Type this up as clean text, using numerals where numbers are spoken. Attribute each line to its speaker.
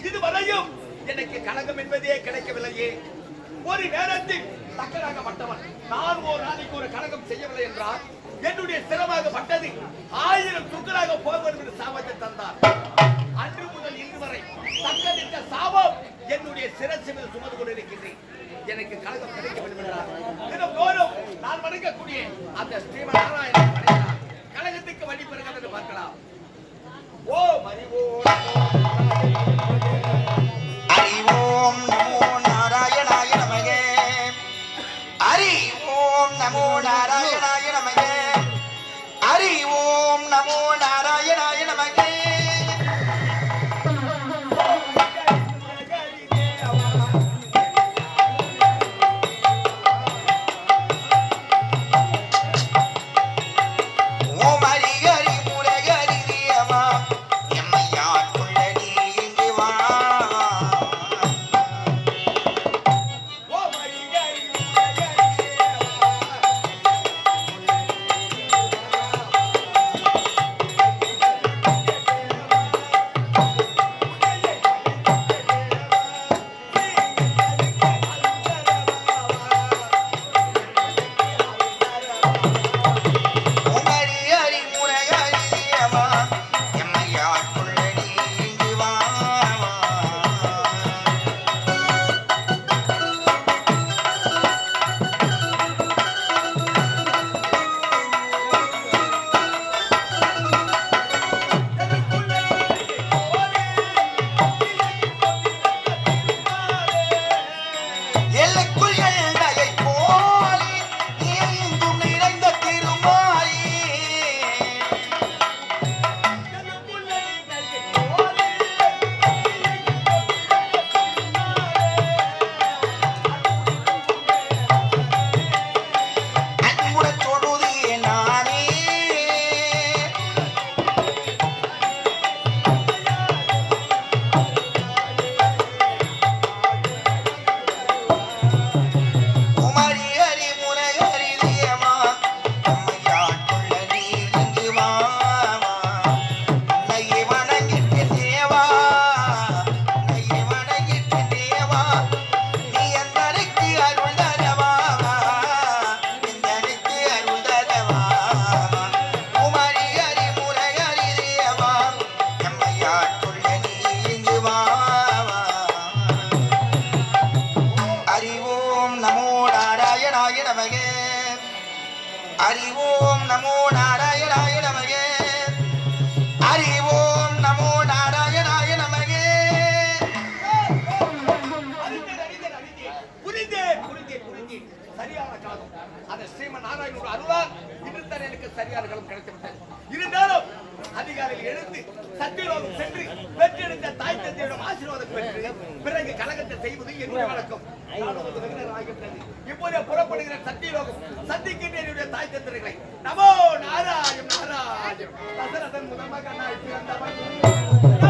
Speaker 1: இதுவரையும் எனக்கு கலகம் என்பதே கிடைக்கவில்லையே. ஒரு நேரத்தில் தக்கராகப்பட்டவன் நான் ஒரு நாளைக்கு ஒரு கலகம் செய்யவில்லை என்றால் என்னுடைய சிரமாகப்பட்டது 1000 சுக்கராக போகும் என்று சாபத்தை தந்தார். அன்று முதல் இன்று வரை தக்கதிட்ட சாபம் என்னுடைய சிரசில் சுமந்து கொண்டிருக்கின்றேன். எனக்கு கலகம் கிடைக்க வேண்டும் என்றார் தினந்தோறும் நான் வணங்கக்கூடிய அந்த ஸ்ரீமநாராயணன் வணங்கினார். கலகத்துக்கு வழி பெறுகிறது என்று பார்க்கலாம். ஓ மரிவோ
Speaker 2: ஹரி ஓம் நமோ நாராயணாய நமகே. ஹரி ஓம் நமோ நாராயணாய நமகே. ஹரி ஓம் நமோ நாராயணாய நமகே. ஹரி ஓம் நமோ நாராயணாய நமகே. ஹரி ஓம் நமோ நாராயணாய நமகே.
Speaker 1: சரியான காலம் அந்த ஸ்ரீமன் நாராயணோட அருளால் இன்று தான் எனக்கு சரியான காலம் கிடைத்துவிட்டது. இருந்தாலும் பிறகு கலகத்தை செய்வது என்னுடைய வழக்கம். நானும் வெகுநேரம் ஆகிவிட்டது. இப்போதே புறப்படுகிற சத்தியலோகம் சந்திக்கின்ற என்னுடைய தாய் தந்திரங்களை. நமோ நாராயண் நாராயண். தசரதன் முதல் மகனாய் பிறந்தவன்